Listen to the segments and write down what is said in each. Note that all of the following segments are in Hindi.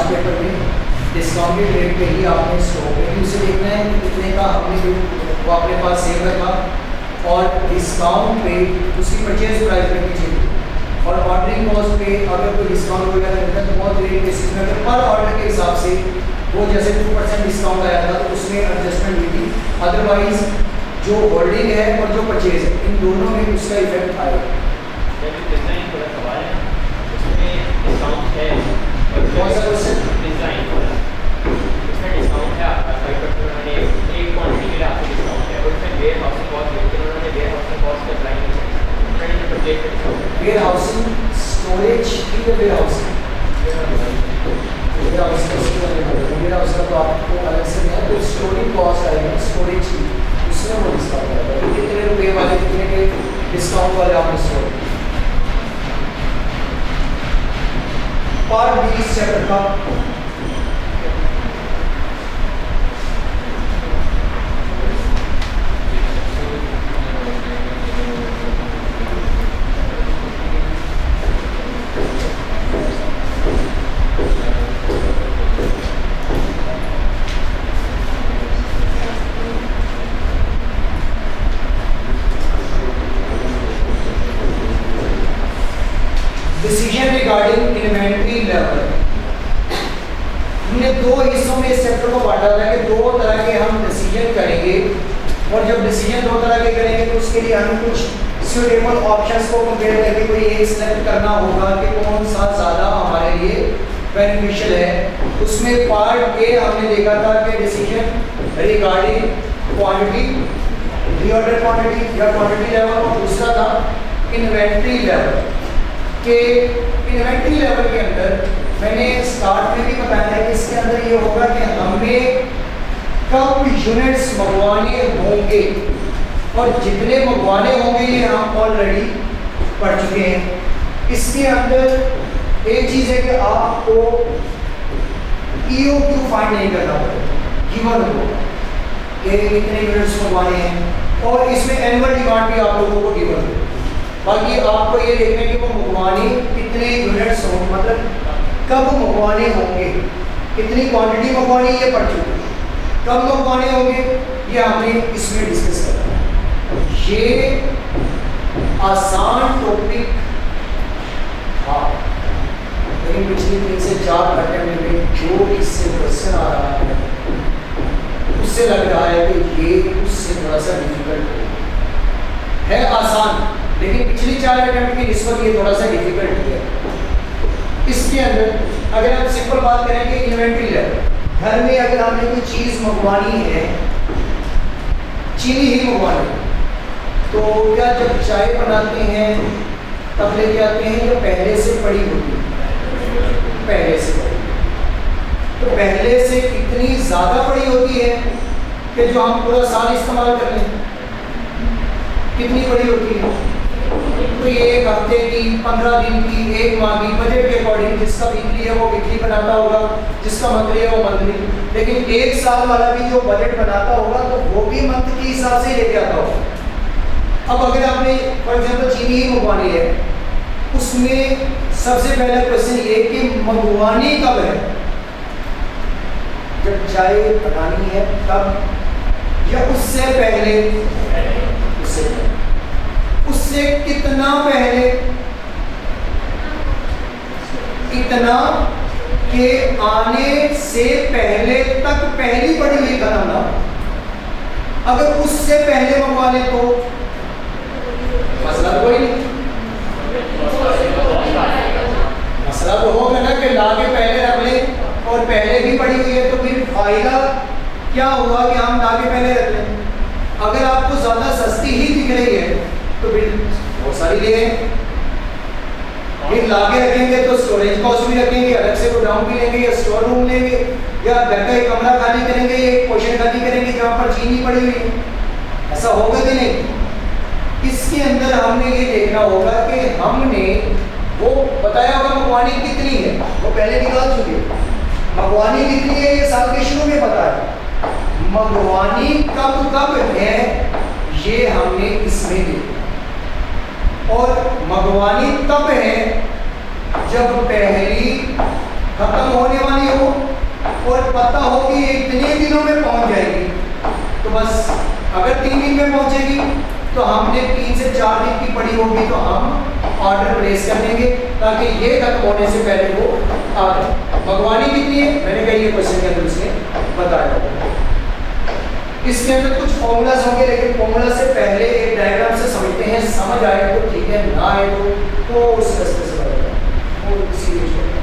लास्ट पेपर में डिस्काउंटेड रेट पे ही आपने स्टॉक में उसे देखना है कि कितने का हमने जो वो अपने पास सेव रखा और डिस्काउंट पे उसकी परचेज प्राइस रखनी चाहिए। और ऑर्डरिंग कॉस्ट पे अगर कोई डिस्काउंट वगैरह मिलता है तो बहुत रेट बेसिस में अगर पर ऑर्डर के हिसाब से वो जैसे 2% डिस्काउंट आया था तो उसमें एडजस्टमेंट हुई थी, अदरवाइज जो होल्डिंग है और जो परचेज है इन दोनों में उसका इफेक्ट आएगा। कौन सा क्वेश्चन? इसमें डिस्काउंट है आपका 5% उन्होंने एक क्वांटिटी के लिए आपको डिस्काउंट है और इसमें वेयर हाउसिंग कॉस्ट लेकिन उन्होंने वेयर हाउसिंग कॉस्ट का प्राइस नहीं परचेज का डिस्काउंट वेयर हाउसिंग स्टोरेज की वेयर हाउसिंग का तो आपको अलग से नहीं है, तो स्टोरेज कॉस्ट आएगी स्टोरेज की, उसमें वो डिस्काउंट आएगा कि कितने रुपये वाले कितने के डिस्काउंट वाले आपने स्टोर। पार्ट बी इस चैप्टर का डिसीजन रिगार्डिंग इन्वेंट्री लेवल। हमने दो हिस्सों में इस चैप्टर को बांटा था कि दो तरह के हम डिसीजन करेंगे और जब डिसीजन दो तरह के करेंगे तो उसके लिए हमें कुछ सुटेबल ऑप्शंस को कंपेयर करके कोई एक सिलेक्ट करना होगा कि कौन सा ज़्यादा हमारे लिए बेनिफिशियल है। उसमें पार्ट ए हमने देखा था कि decision regarding quantity, reorder quantity या क्वांटिटी लेवल, और दूसरा था इन्वेंट्री लेवल। के इन्वेंट्री लेवल के अंदर मैंने स्टार्ट में भी बताया है कि इसके अंदर ये होगा कि हमें कब यूनिट्स मंगवाने होंगे और जितने मंगवाने होंगे ये हम ऑलरेडी पढ़ चुके हैं। इसके अंदर एक चीज़ है कि आपको EOQ फाइंड नहीं करना पड़ेगा, गिवन होगा कि कितने यूनिट्स मंगवाने हैं और इसमें एनुअल डिमांड भी आप लोगों को गिवन होगा। बाकी आपको ये देखना है कि वो मंगवाने कितने यूनिट्स हों, मतलब कब मंगवाने होंगे, कितनी क्वांटिटी मंगवानी ये पड़ चुकी है, कब मंगवाने होंगे ये हमने इसमें डिस्कस करना है। ये आसान टॉपिक हाँ, लेकिन पिछली 3 से 4 अटेम्प्ट में जो इससे क्वेश्चन आ रहा है उससे लग रहा है कि ये उससे थोड़ा सा डिफिकल्ट है। आसान लेकिन पिछली 4 अटेम्प्ट की निस्बत ये थोड़ा सा डिफिकल्ट है। इसके अंदर अगर हम सिंपल बात करेंगे इन्वेंट्री लेवल, घर में अगर हमने कोई चीज़ मंगवानी है, चीनी ही मंगवानी है, तो क्या जब चाय बनाते हैं तब लेके आते हैं या पहले से पड़ी होती है? पहले से पड़ी। तो पहले से कितनी ज़्यादा पड़ी होती है कि जो हम पूरा साल इस्तेमाल कर लें? कितनी बड़ी होती है? तो ये 1 हफ्ते की, 15 दिन की, 1 माह की, बजट के अकॉर्डिंग जिसका वीकली है वो वीकली बनाता होगा, जिसका मंथली है वो मंथली। लेकिन 1 साल वाला भी जो बजट बनाता होगा तो वो भी मंथ के हिसाब से लेके आता होगा। अब अगर आपने फॉर एग्जाम्पल चीनी ही मंगवानी है, उसमें सबसे पहला क्वेश्चन ये कि मंगवानी कब है? जब चाय बनानी है तब या उससे पहले? उससे कितना पहले? इतना के आने से पहले तक पहली पड़ी हुई खत्म ना। अगर उससे पहले मंगवा ले तो मसला तो कोई नहीं, मसला तो होगा ना कि ला के पहले रख ले और पहले भी पड़ी हुई है तो फिर फायदा क्या हुआ कि हम ला के पहले रख लें। अगर आपको ज़्यादा सस्ती ही दिख रही है तो बिल बहुत सारी ले फिर ला के रखेंगे तो स्टोरेज कॉस्ट भी रखेंगे, अलग से गोडाउन भी लेंगे या स्टोर रूम लेंगे या घर का एक कमरा खाली करेंगे, एक पोर्शन खाली करेंगे जहाँ पर चीनी पड़ी हुई है। ऐसा होगा कि नहीं? इसके अंदर हमने ये देखना होगा कि हमने वो बताया होगा मंगवानी कितनी है, वो पहले निकाल चुके हैं। मंगवानी कितनी है ये साल के शुरू में पता है, मंगवानी कब कब है ये हमने इसमें देखा। और मंगवानी तब है जब पहली खत्म होने वाली हो पता हो कि ये इतने दिनों में पहुंच जाएगी, तो बस अगर 3 दिन में पहुंचेगी तो हमने 3 से 4 दिन की पड़ी होगी तो हम ऑर्डर प्लेस कर देंगे ताकि ये खत्म होने से पहले वो आ जाए। भगवानी कितनी है, मैंने कहा ये क्वेश्चन के अंदर उसने बताया। इसके अंदर कुछ फॉर्मूलाज होंगे, लेकिन फॉर्मूला से पहले एक डायग्राम से समझते हैं, समझ आए तो ठीक है, ना आए तो उस रास्ते से बढ़ेगा, वो सीरियस होगा।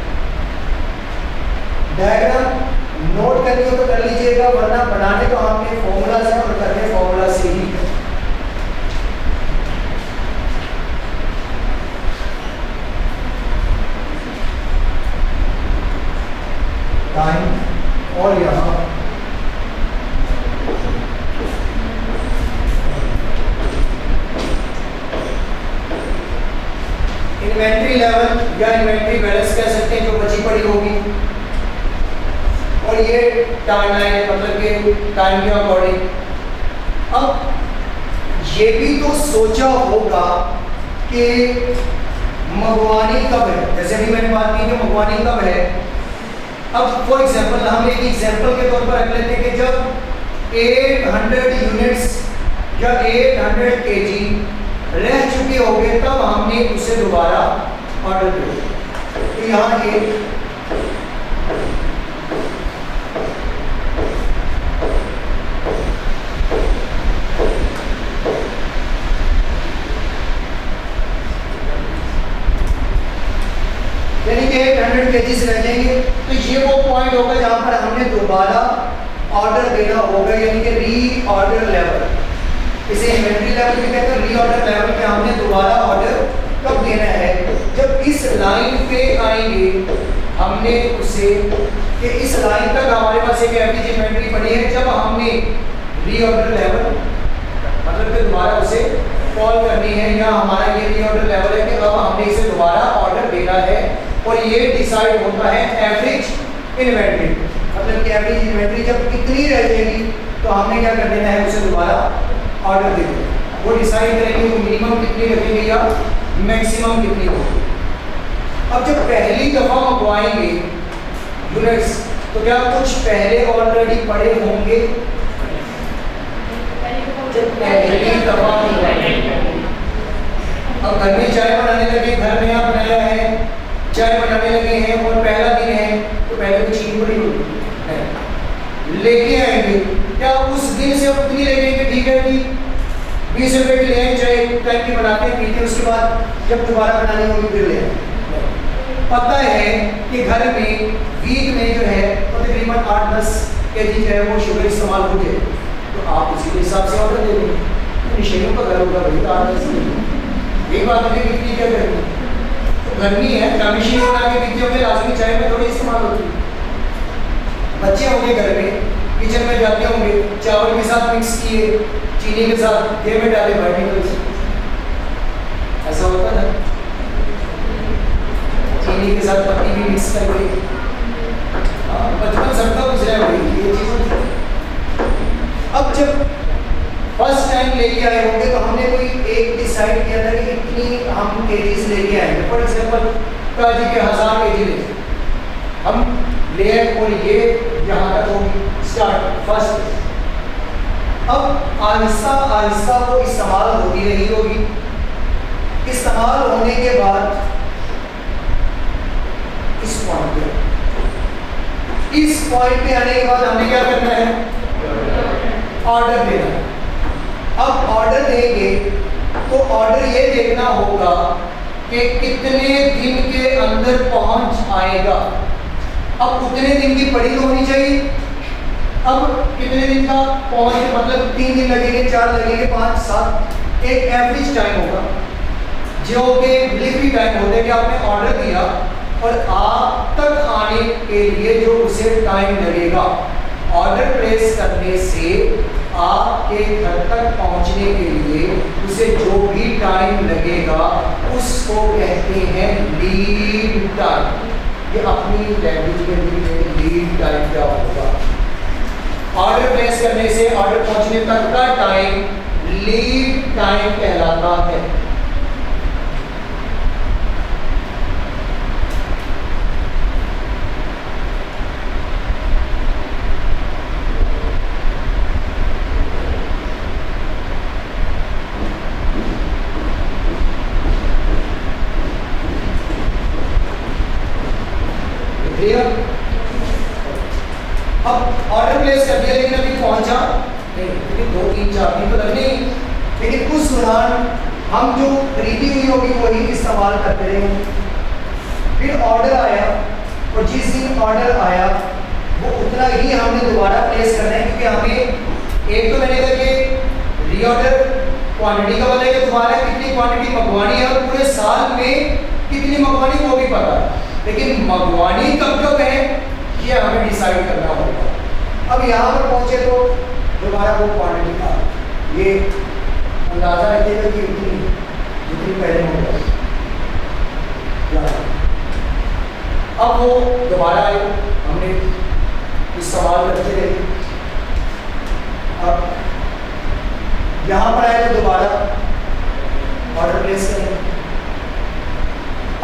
डायग्राम नोट करनी हो तो कर लीजिएगा, वरना बनाने तो हमने फॉर्मूलाज हैं और करने फॉर्मूला से ही है। टाइम और यहाँ इन्वेंट्री लेवल या इन्वेंट्री बैलेंस कह सकते हैं, जो बची पड़ी होगी, और ये टाइमलाइन है, मतलब कि टाइम के अकॉर्डिंग। अब ये भी तो सोचा होगा कि मंगवानी कब है, जैसे भी मैंने बात की कि मंगवानी कब है। अब फॉर एग्जांपल हम एक एग्जांपल के तौर पर रख लेते हैं कि जब 800 यूनिट्स या 800 केजी रह चुके होंगे तब हमने उसे दोबारा ऑर्डर किया। तो यहाँ एक यानी कि 800 केजीज रह जाएंगे, तो ये वो पॉइंट होगा जहां पर हमने दोबारा ऑर्डर देना होगा, यानी कि री ऑर्डर लेवल। इसे इन्वेंट्री लेवल भी कहते हैं। री ऑर्डर लेवल पे हमने दोबारा ऑर्डर कब देना है, जब इस लाइन पे आएंगे हमने उसे कि इस लाइन तक हमारे पास एक एवरेज इन्वेंट्री पड़ी है, जब हमने री ऑर्डर लेवल मतलब कि दोबारा उसे कॉल करनी है, या हमारा ये री ऑर्डर लेवल है कि अब हमने इसे दोबारा ऑर्डर देना है। और ये डिसाइड होता है एवरेज इन्वेंट्री, मतलब कि एवरेज इन्वेंट्री जब कितनी रह जाएगी तो हमने क्या कर देना है, उसे दोबारा ऑर्डर दे देना। वो डिसाइड करेंगे वो मिनिमम कितनी रखेंगे या मैक्सिमम कितनी होगी। अब जब पहली दफ़ा मंगवाएंगे यूनिट्स, तो क्या कुछ पहले ऑलरेडी पड़े होंगे, पहली दफ़ा अब घर में चाय बनाने लगे, घर में आप बनाया है, चाय बनाने लगे हैं और पहला दिन है तो पहले तो चीनी पड़ी होगी, लेके आएंगे, क्या उस दिन से अब उतनी लेके ठीक है कि 20 रुपए की ले आए, चाय टाइम की बनाते हैं पीते, उसके बाद जब दोबारा बनानी होगी फिर ले आए। पता है कि घर में वीक में जो है वो तकरीबन 8-10 केजी जो है वो शुगर इस्तेमाल हो जाए, तो आप उसी के हिसाब से ऑर्डर दे देंगे। निशेरों का घर होगा भाई, तो 8-10 एक बात है कितनी क्या गर्मी, तो गर्मी है कमीशन बना के पीते होंगे, लाजमी चाय में थोड़ी इस्तेमाल होती है। बच्चे होंगे घर में, किचन में जाते होंगे, चावल के साथ मिक्स किए, चीनी के साथ ये में डाले वर्टिकल से, ऐसा होता है। चीनी के साथ पत्ती भी मिक्स करके, बचपन सबका गुजरा हुई ये चीज़। अब जब फर्स्ट टाइम लेके आए होंगे तो हमने कोई एक डिसाइड किया था कि इतनी हम केजीज लेके आएंगे। फॉर एग्जाम्पल काजी के 1000 केजी ले हम ले आए और ये यहाँ तक होगी स्टार्ट फर्स्ट। अब आहिस्ता आहिस्ता वो इस्तेमाल होती रही होगी। इस्तेमाल होने के बाद इस पॉइंट पे आने के बाद हमें क्या करना है, ऑर्डर देना है। अब ऑर्डर देंगे तो ऑर्डर ये देखना होगा कि कितने दिन के अंदर पहुंच आएगा। अब उतने दिन की पड़ी होनी चाहिए। अब कितने दिन का पहुंच, मतलब 3 दिन लगेंगे, 4 लगेंगे, 5, 7, एक एवरेज टाइम होगा जो कि डिलीवरी टाइम होता है कि आपने ऑर्डर दिया और आप तक आने के लिए जो उसे टाइम लगेगा। ऑर्डर प्लेस करने से आपके घर तक पहुंचने के लिए उसे जो भी टाइम लगेगा उसको कहते हैं लीड टाइम। ये अपनी लैंग्वेज में लीड टाइम क्या होगा। ऑर्डर प्लेस करने से ऑर्डर पहुंचने तक का टाइम लीड टाइम कहलाता है। अब ऑर्डर प्लेस कर दिया लेकिन अभी पहुंचा नहीं, लेकिन 2 3 4 दिन तो लगने ही, लेकिन उस दौरान हम जो खरीदी हुई होगी वही इस्तेमाल करते रहे। फिर ऑर्डर आया और जिस दिन ऑर्डर आया वो उतना ही हमने दोबारा प्लेस करना है, क्योंकि हमें एक तो मैंने कहा कि रीऑर्डर क्वांटिटी का पता है कि दोबारा कितनी क्वांटिटी मंगवानी है और पूरे साल में कितनी मंगवानी वो भी पता है, लेकिन मंगवानी कब कब है ये हमें डिसाइड करना होगा। अब यहाँ पर पहुंचे तो दोबारा वो क्वांटिटी का ये अंदाजा रखिएगा कि उतनी जितनी पहले मंगवाई। अब वो दोबारा आए, हमने इस सवाल करते रहे। अब यहाँ पर आए तो दोबारा ऑर्डर प्लेस करेंगे।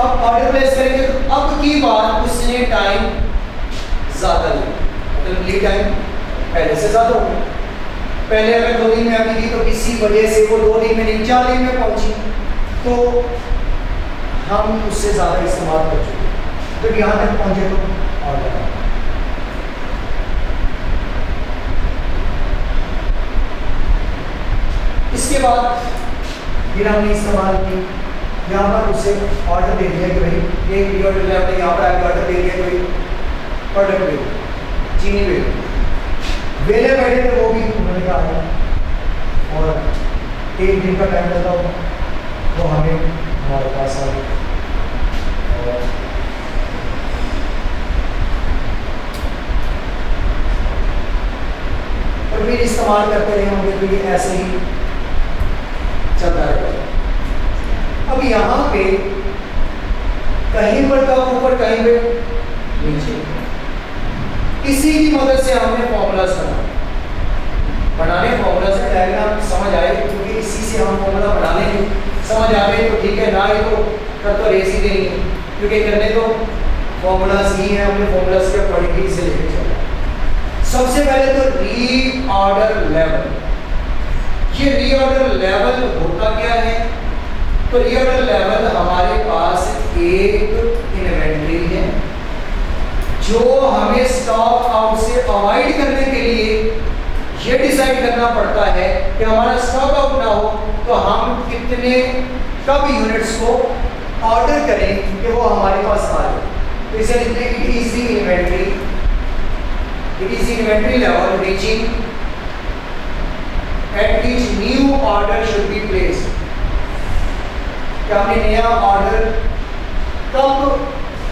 अब ऑर्डर प्लेस करेंगे तो अब की बात उसने टाइम ज़्यादा लिया, मतलब लीड टाइम पहले से ज़्यादा हो गया। पहले अगर 2 दिन में आती थी तो किसी वजह से वो 2 दिन में नहीं 4 दिन में पहुंची, तो हम उससे ज़्यादा इस्तेमाल कर चुके। तो यहाँ तक पहुंचे तो ऑर्डर इसके बाद फिर हमने इस्तेमाल की, यहाँ पर उसे ऑर्डर दे दिया कि भाई एक रीऑर्डर ले, हमने यहाँ पर आगे ऑर्डर दे दिया कि भाई प्रोडक्ट ले, चीनी ले, वेले बैठे थे वो भी उन्होंने कहा और 1 दिन का टाइम लगा वो हमें हमारे पास आ गया। और फिर इस्तेमाल करते रहे होंगे तो ये ऐसे ही चलता रहेगा। अब यहाँ पे कहीं पर का ऊपर कहीं पे नीचे, इसी की मदद से हमने फॉर्मूलाज बनाने फॉर्मूला से डायग्राम समझ आए, क्योंकि इसी से हम फॉर्मूला बना लेंगे। समझ आ गए तो ठीक है, ना ये तो कर तो रेस ही देंगे, क्योंकि करने तो फॉर्मूलाज ही है, हमने फॉर्मूलाज के अकॉर्डिंग से लेके चलना। सबसे पहले तो रीऑर्डर लेवल। ये रीऑर्डर लेवल होता क्या है? तो रीऑर्डर लेवल हमारे पास एक इन्वेंटरी है जो हमें स्टॉक आउट से अवॉइड करने के लिए ये डिसाइड करना पड़ता है कि हमारा स्टॉक आउट ना हो तो हम कितने कब यूनिट्स को ऑर्डर करें कि वो हमारे पास आ जाए। तो इसे लिखते हैं it is the inventory level reaching at which new order should be placed. क्या हमने नया ऑर्डर कब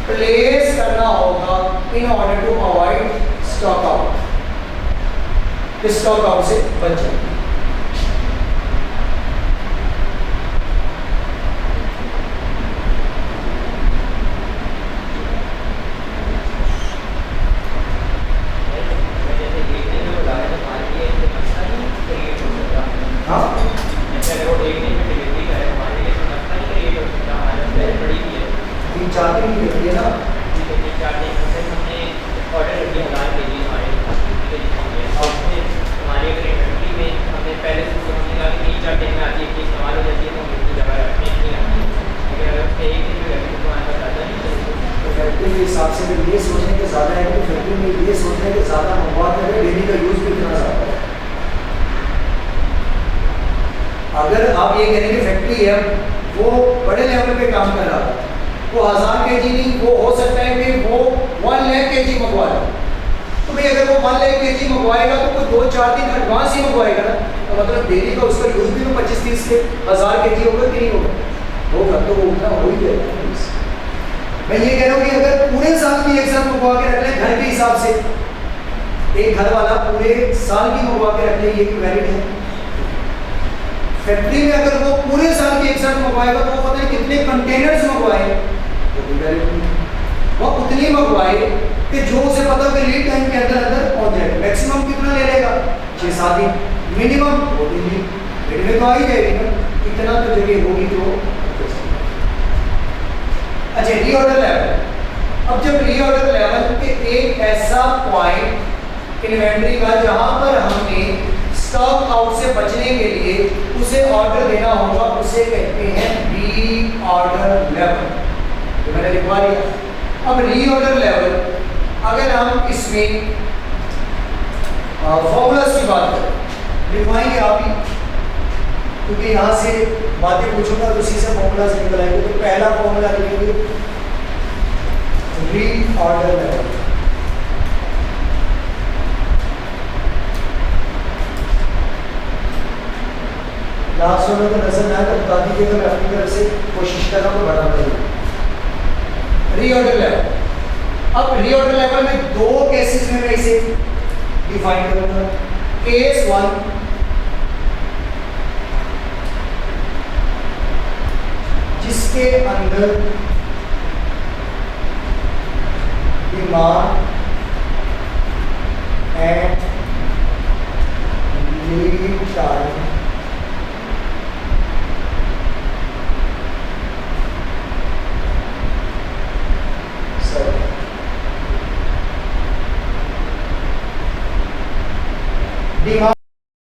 प्लेस करना होगा in order to avoid stock out, stock out से बच जाए। हिसाब से अगर ये सोचने के ज़्यादा है कि फैक्ट्री में ये सोचने के ज़्यादा मौका है डेली का यूज़ भी इतना ज़्यादा है। अगर आप ये कह रहे हैं कि फैक्ट्री है वो बड़े लेवल पे काम कर रहा है, वो 1000 kg नहीं, वो हो सकता है कि वो 1 लाख kg मंगवा ले। तो भाई अगर वो 1 लाख kg मंगवाएगा तो कोई 2-4 दिन एडवांस ही मंगवाएगा ना, तो मतलब डेली का उसका यूज़ भी तो 25-30 के 1000 kg होगा कि नहीं होगा, तो वो उतना हो ही जाएगा। मैं ये कह रहा हूँ कि अगर पूरे साल की एक साथ मंगवा के रख लें घर के हिसाब से, एक घर वाला पूरे साल की मंगवा के रख ले, ये भी वैलिड है। फैक्ट्री में अगर वो पूरे साल की एक साथ मंगवाएगा तो वो पता है कितने कंटेनर्स मंगवाए, तो भी वैलिड नहीं। वो उतनी मंगवाए कि जो उसे पता कि लीड टाइम के अंदर अंदर पहुंच जाएगा। मैक्सिमम कितना ले लेगा? 6-7 दिन, मिनिमम 2-3 दिन, रेट में तो आ ही जाएगी ना, इतना तो जगह होगी तो। अच्छा, रीऑर्डर लेवल। अब जब रीऑर्डर लेवल पे एक ऐसा पॉइंट इन्वेंटरी का जहां पर हमने स्टॉक आउट से बचने के लिए उसे ऑर्डर देना होगा, उसे कहते हैं रीऑर्डर लेवल। तो मैंने लिखवा लिया। अब रीऑर्डर लेवल हम इसमें फॉर्मूलाज की बात करें, लिखवाएंगे आप ही, क्योंकि यहाँ से बातें पूछूंगा तो उसी से फॉर्मूला से निकल आएंगे। तो पहला फॉर्मूला लिखेंगे रीऑर्डर लेवल। लास्ट में तो नजर ना आए तो बता दीजिएगा, मैं अपनी तरफ से कोशिश कर रहा हूँ बड़ा करूँ। रीऑर्डर लेवल, अब रीऑर्डर लेवल में दो केसेस में मैं इसे डिफाइन करूंगा। केस 1, जिसके अंदर demand and lead time demand